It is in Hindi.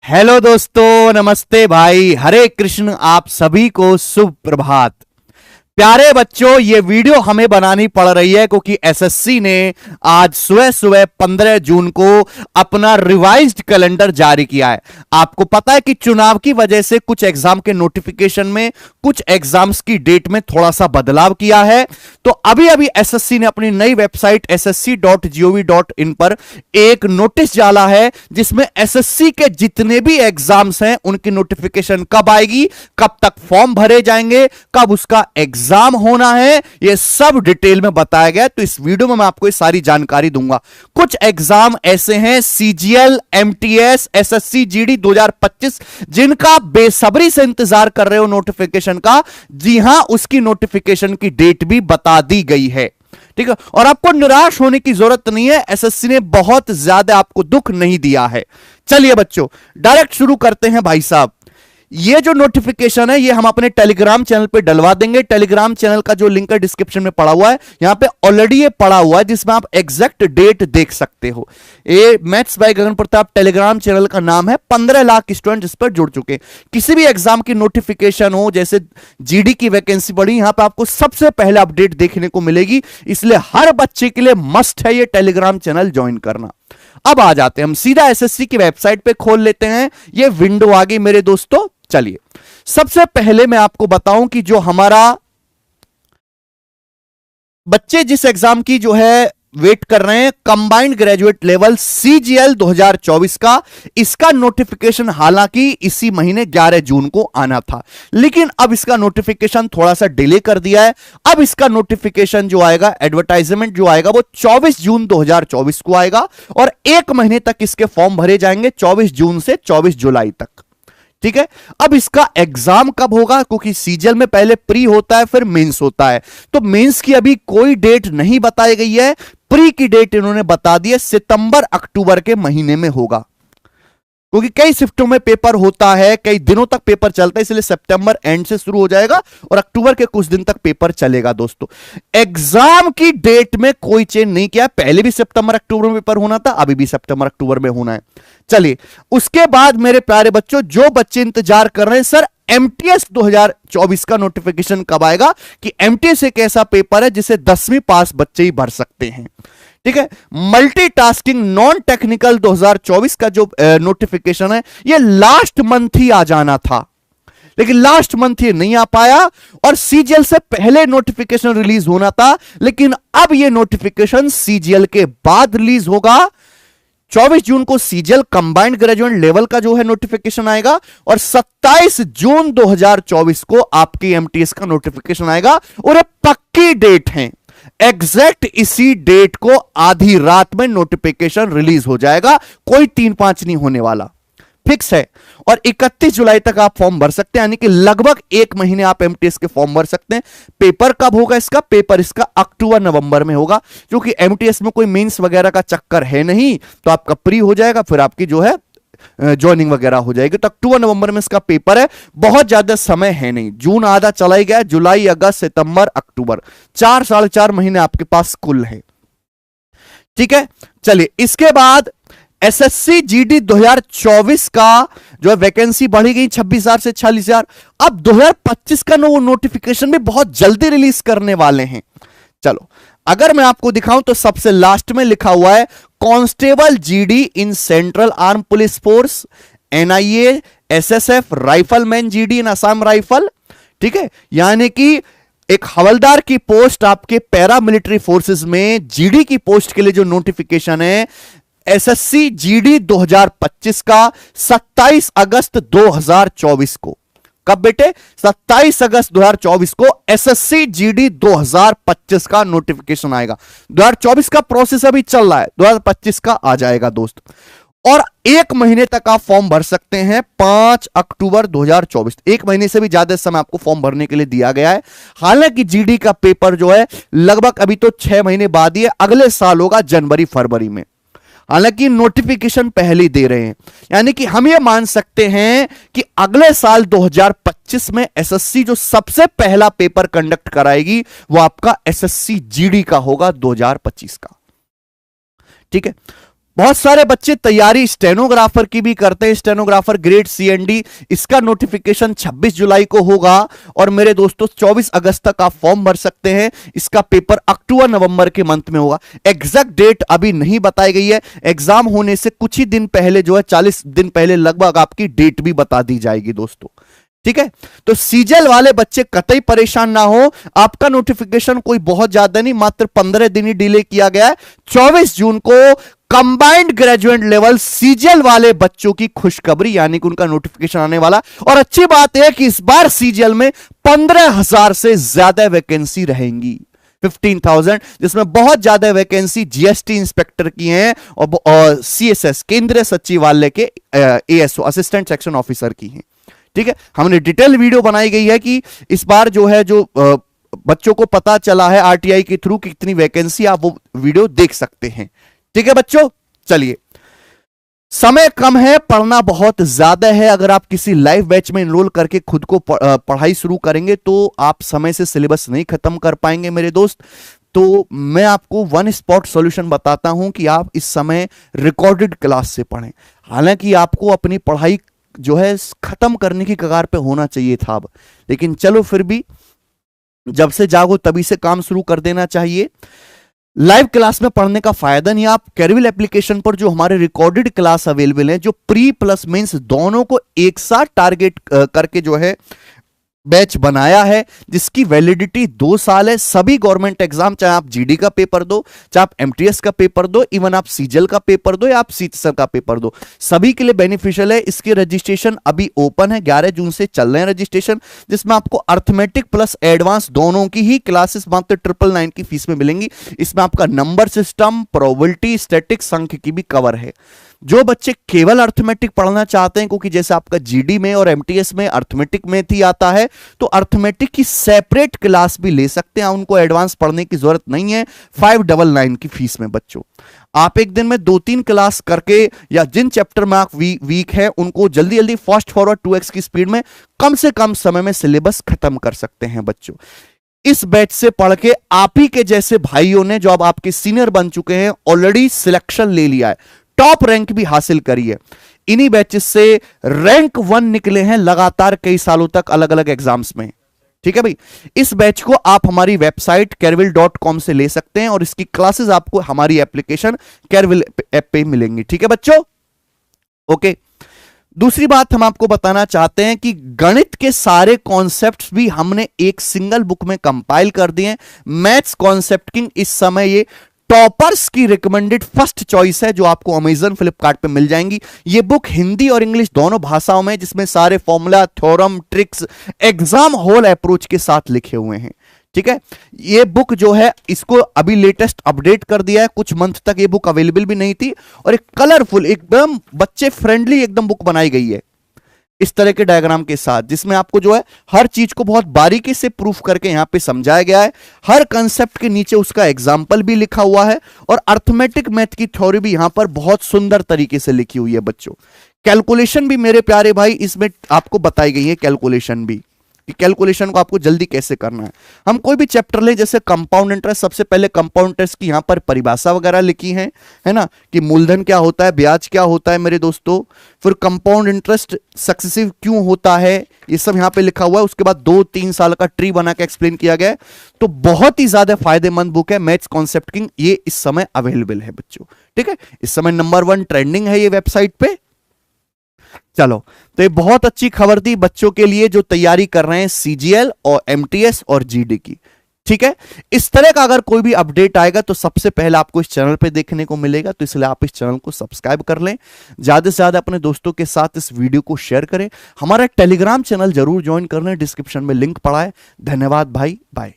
हेलो दोस्तों, नमस्ते भाई, हरे कृष्ण। आप सभी को शुभ प्रभात। प्यारे बच्चों, ये वीडियो हमें बनानी पड़ रही है क्योंकि एसएससी ने आज सुबह सुबह 15 जून को अपना रिवाइज्ड कैलेंडर जारी किया है। आपको पता है कि चुनाव की वजह से कुछ एग्जाम के नोटिफिकेशन में, कुछ एग्जाम्स की डेट में थोड़ा सा बदलाव किया है। तो अभी अभी एसएससी ने अपनी नई वेबसाइट ssc.gov.in पर एक नोटिस डाला है जिसमें एसएससी के जितने भी एग्जाम्स हैं उनकी नोटिफिकेशन कब आएगी, कब तक फॉर्म भरे जाएंगे, कब उसका एग्जाम होना है, यह सब डिटेल में बताया गया। तो इस वीडियो में मैं आपको ये सारी जानकारी दूंगा। कुछ एग्जाम ऐसे हैं सीजीएल, एमटीएस, एसएससी जीडी 2025 जिनका बेसब्री से इंतजार कर रहे हो नोटिफिकेशन का। जी हां, उसकी नोटिफिकेशन की डेट भी बता दी गई है। ठीक है, और आपको निराश होने की जरूरत नहीं है, एसएससी ने बहुत ज्यादा आपको दुख नहीं दिया है। चलिए बच्चों, डायरेक्ट शुरू करते हैं भाई साहब। ये जो नोटिफिकेशन है ये हम अपने टेलीग्राम चैनल पे डलवा देंगे। टेलीग्राम चैनल का जो लिंक है डिस्क्रिप्शन में पड़ा हुआ है, यहां पे ऑलरेडी ये पड़ा हुआ है जिसमें आप एग्जैक्ट डेट देख सकते हो। ये maths by Gagan Pratap Telegram channel का नाम है। 15 लाख स्टूडेंट इस पर जुड़ चुके हैं। किसी भी एग्जाम की नोटिफिकेशन हो, जैसे जीडी की वैकेंसी बढ़ी, यहां पर आपको सबसे पहले अपडेट देखने को मिलेगी। इसलिए हर बच्चे के लिए मस्ट है ये टेलीग्राम चैनल ज्वाइन करना। अब आ जाते हैं हम सीधा एसएससी की वेबसाइट पे खोल लेते हैं। ये विंडो आ गई मेरे दोस्तों। चलिए, सबसे पहले मैं आपको बताऊं कि जो हमारा बच्चे जिस एग्जाम की जो है वेट कर रहे हैं, कंबाइंड ग्रेजुएट लेवल सीजीएल 2024 का, इसका नोटिफिकेशन हालांकि इसी महीने 11 जून को आना था, लेकिन अब इसका नोटिफिकेशन थोड़ा सा डिले कर दिया है। अब इसका नोटिफिकेशन जो आएगा, एडवर्टाइजमेंट जो आएगा, वो 24 जून 2024 को आएगा और एक महीने तक इसके फॉर्म भरे जाएंगे, 24 जून से 24 जुलाई तक। ठीक है, अब इसका एग्जाम कब होगा, क्योंकि सीजीएल में पहले प्री होता है फिर मेंस होता है, तो मेंस की अभी कोई डेट नहीं बताई गई है। प्री की डेट इन्होंने बता दी है, सितंबर अक्टूबर के महीने में होगा, क्योंकि कई शिफ्टों में पेपर होता है, कई दिनों तक पेपर चलता है, इसलिए सितंबर एंड से शुरू हो जाएगा और अक्टूबर के कुछ दिन तक पेपर चलेगा। दोस्तों, एग्जाम की डेट में कोई चेंज नहीं किया। पहले भी सितंबर अक्टूबर में पेपर होना था, अभी भी सितंबर अक्टूबर में होना है। चलिए, उसके बाद मेरे प्यारे बच्चों, जो बच्चे इंतजार कर रहे हैं सर एमटीएस 2024 का नोटिफिकेशन कब आएगा, कि एमटीएस एक ऐसा पेपर है जिसे 10वीं पास बच्चे ही भर सकते हैं। ठीक है, मल्टीटास्किंग नॉन टेक्निकल 2024 का जो नोटिफिकेशन है, ये लास्ट मंथ ही आ जाना था, लेकिन लास्ट मंथ ये नहीं आ पाया। और सीजीएल से पहले नोटिफिकेशन रिलीज होना था, लेकिन अब ये नोटिफिकेशन सीजीएल के बाद रिलीज होगा। 24 जून को सीजीएल कंबाइंड ग्रेजुएट लेवल का जो है नोटिफिकेशन आएगा और 27 जून 2024 को आपकी एमटीएस का नोटिफिकेशन आएगा। और ये पक्की डेट है, एग्जैक्ट इसी डेट को आधी रात में नोटिफिकेशन रिलीज हो जाएगा। कोई 3-5 नहीं होने वाला, फिक्स है। और 31 जुलाई तक आप फॉर्म भर सकते हैं, यानी कि लगभग एक महीने आप एमटीएस के फॉर्म भर सकते हैं। पेपर कब होगा इसका? पेपर इसका अक्टूबर नवंबर में होगा, क्योंकि एमटीएस में कोई मेंस वगैरह का चक्कर है नहीं, तो आपका प्री हो जाएगा, फिर आपकी जो है ज्वाइनिंग वगैरह हो जाएगी। तो अक्टूबर नवंबर में इसका पेपर है। बहुत ज्यादा समय है नहीं, जून आधा चला ही गया, जुलाई, अगस्त, सितंबर, अक्टूबर, 4-4.5 महीने आपके पास कुल है। ठीक है, चलिए, इसके बाद एसएससी जीडी 2024 का जो है वैकेंसी बढ़ी गई 26,000 से 46,000। अब 2025 का नोटिफिकेशन भी बहुत जल्दी रिलीज करने वाले हैं। चलो, अगर मैं आपको दिखाऊं तो सबसे लास्ट में लिखा हुआ है constable GD in central arm police force, NIA, SSF, rifleman GD in Assam rifle. ठीक है, यानी कि एक हवलदार की पोस्ट आपके पैरामिलिट्री फोर्सेस में जीडी की पोस्ट के लिए जो नोटिफिकेशन है, एसएससी जीडी 2025 का 27 अगस्त 2024 को। कब बेटे? 27 अगस्त 2024 को एसएससी जीडी 2025 का नोटिफिकेशन आएगा। 2024 का प्रोसेस अभी चल रहा है, 2025 का आ जाएगा दोस्त। और एक महीने तक आप फॉर्म भर सकते हैं, 5 अक्टूबर 2024। एक महीने से भी ज्यादा समय आपको फॉर्म भरने के लिए दिया गया है। हालांकि जीडी का पेपर जो है लगभग अभी तो 6 महीने बाद ही है, अगले साल होगा जनवरी फरवरी में। हालांकि नोटिफिकेशन पहले ही दे रहे हैं, यानी कि हम ये मान सकते हैं कि अगले साल 2025 में एसएससी जो सबसे पहला पेपर कंडक्ट कराएगी वो आपका एसएससी जीडी का होगा 2025 का। ठीक है, बहुत सारे बच्चे तैयारी स्टेनोग्राफर की भी करते हैं, स्टेनोग्राफर ग्रेड CND, इसका नोटिफिकेशन 26 जुलाई को होगा। और मेरे दोस्तों 24 अगस्त तक आप फॉर्म भर सकते हैं। इसका पेपर अक्टूबर नवंबर के मंथ में होगा। एग्जैक्ट डेट अभी नहीं बताई गई है, एग्जाम होने से कुछ ही दिन पहले जो है 40 दिन पहले लगभग आपकी डेट भी बता दी जाएगी दोस्तों, ठीक है। तो सीजीएल वाले बच्चे कतई परेशान ना हो, आपका नोटिफिकेशन कोई बहुत ज्यादा नहीं, मात्र 15 दिन ही डिले किया गया है। 24 जून को कंबाइंड ग्रेजुएट लेवल सीजीएल वाले बच्चों की खुशखबरी, यानी कि उनका नोटिफिकेशन आने वाला। और अच्छी बात है कि इस बार सीजीएल में 15,000 से ज्यादा वैकेंसी रहेंगी, 15,000, जिसमें बहुत ज्यादा वैकेंसी जीएसटी इंस्पेक्टर की हैं और CSS केंद्रीय सचिवालय के ASO असिस्टेंट सेक्शन ऑफिसर की हैं, ठीक है। हमने डिटेल वीडियो बनाई गई है कि इस बार जो है जो बच्चों को पता चला है RTI के थ्रू कितनी वैकेंसी, आप वो वीडियो देख सकते हैं, ठीक है बच्चों। चलिए, समय कम है, पढ़ना बहुत ज्यादा है। अगर आप किसी लाइव बैच में एनरोल करके खुद को पढ़ाई शुरू करेंगे तो आप समय से सिलेबस नहीं खत्म कर पाएंगे मेरे दोस्त। तो मैं आपको वन स्पॉट सॉल्यूशन बताता हूं कि आप इस समय रिकॉर्डेड क्लास से पढ़ें। हालांकि आपको अपनी पढ़ाई जो है खत्म करने की कगार पे होना चाहिए था अब, लेकिन चलो फिर भी जब से जागो तभी से काम शुरू कर देना चाहिए। लाइव क्लास में पढ़ने का फायदा नहीं, आप कैरविल एप्लीकेशन पर जो हमारे रिकॉर्डेड क्लास अवेलेबल है, जो प्री प्लस मेंस दोनों को एक साथ टारगेट करके जो है बैच बनाया है, जिसकी वैलिडिटी 2 साल है। सभी गवर्नमेंट एग्जाम, चाहे आप जीडी का पेपर दो, चाहे आप एमटीएस का पेपर दो, इवन आप सीजीएल का पेपर दो या आप सीटीएस का पेपर दो, सभी के लिए बेनिफिशियल है। इसके रजिस्ट्रेशन अभी ओपन है, 11 जून से चल रहे हैं रजिस्ट्रेशन, जिसमें आपको अर्थमेटिक प्लस एडवांस दोनों की ही क्लासेस मात्र 999 की फीस में मिलेंगी। इसमें आपका नंबर सिस्टम, प्रोबेबिलिटी, स्टैटिक्स, संख्य की भी कवर है। जो बच्चे केवल अर्थमेटिक पढ़ना चाहते हैं, क्योंकि जैसे आपका जीडी में और एमटीएस में अर्थमेटिक मैथ ही आता है, तो अर्थमेटिक की सेपरेट क्लास भी ले सकते हैं, उनको एडवांस पढ़ने की जरूरत नहीं है 599 की फीस में। बच्चों, आप एक दिन में 2-3 क्लास करके, या जिन चैप्टर में आप वीक है उनको जल्दी जल्दी फास्ट फॉरवर्ड 2x की स्पीड में कम से कम समय में सिलेबस खत्म कर सकते हैं। बच्चों, इस बैच से पढ़ के आप ही के जैसे भाइयों ने, जो अब आपके सीनियर बन चुके हैं, ऑलरेडी सिलेक्शन ले लिया है, टॉप रैंक भी हासिल करी है। इन्हीं बैचेस से रैंक 1 निकले हैं लगातार कई सालों तक अलग अलग एग्जाम्स में, ठीक है भाई। इस बैच को आप हमारी वेबसाइट carvil.com से ले सकते हैं और इसकी क्लासेस आपको हमारी एप्लीकेशन Carvil ऐप पे मिलेंगी, ठीक है बच्चों, ओके। दूसरी बात हम आपको बताना चाहते हैं कि गणित के सारे कॉन्सेप्ट्स भी हमने एक सिंगल बुक में कंपाइल कर दिए हैं। मैथ्स कॉन्सेप्ट किंग इस समय ये टॉपर्स की रिकमेंडेड फर्स्ट चॉइस है, जो आपको अमेजन फ्लिपकार्ट पे मिल जाएंगी। ये बुक हिंदी और इंग्लिश दोनों भाषाओं में, जिसमें सारे formula, theorem, tricks exam hall approach के साथ लिखे हुए हैं, ठीक है। ये बुक जो है, इसको अभी लेटेस्ट अपडेट कर दिया है, कुछ मंथ तक ये बुक अवेलेबल भी नहीं थी, और एक कलरफुल, एकदम बच्चे फ्रेंडली एकदम बुक बनाई गई है इस तरह के डायग्राम के साथ, जिसमें आपको जो है हर चीज को बहुत बारीकी से प्रूफ करके यहां पे समझाया गया है। हर कंसेप्ट के नीचे उसका एग्जाम्पल भी लिखा हुआ है, और अर्थमेटिक मैथ की थ्योरी भी यहां पर बहुत सुंदर तरीके से लिखी हुई है। बच्चों, कैलकुलेशन भी मेरे प्यारे भाई इसमें आपको बताई गई है, कैलकुलेशन भी, कि कैलकुलेशन को आपको जल्दी कैसे करना है। हम कोई भी चैप्टर लें, जैसे कंपाउंड इंटरेस्ट, सबसे पहले कंपाउंड इंटरेस्ट की यहां पर परिभाषा वगैरह लिखी है ना, कि मूलधन क्या होता है, ब्याज क्या होता है मेरे दोस्तों, फिर कंपाउंड इंटरेस्ट सक्सेसिव क्यों होता है, ये सब यहां पे लिखा हुआ है। उसके बाद 2-3 साल का ट्री बना के एक्सप्लेन किया गया है। तो बहुत ही ज्यादा फायदेमंद बुक है मैथ्स कॉन्सेप्ट किंग, ये इस समय अवेलेबल है बच्चों, ठीक है। इस समय नंबर 1 ट्रेंडिंग है ये वेबसाइट पे। चलो, तो ये बहुत अच्छी खबर थी बच्चों के लिए जो तैयारी कर रहे हैं सीजीएल और एमटीएस और जीडी की, ठीक है। इस तरह का अगर कोई भी अपडेट आएगा तो सबसे पहले आपको इस चैनल पे देखने को मिलेगा, तो इसलिए आप इस चैनल को सब्सक्राइब कर लें, ज्यादा से ज्यादा अपने दोस्तों के साथ इस वीडियो को शेयर करें। हमारा टेलीग्राम चैनल जरूर ज्वाइन कर लें, डिस्क्रिप्शन में लिंक पड़ा है। धन्यवाद भाई, बाय।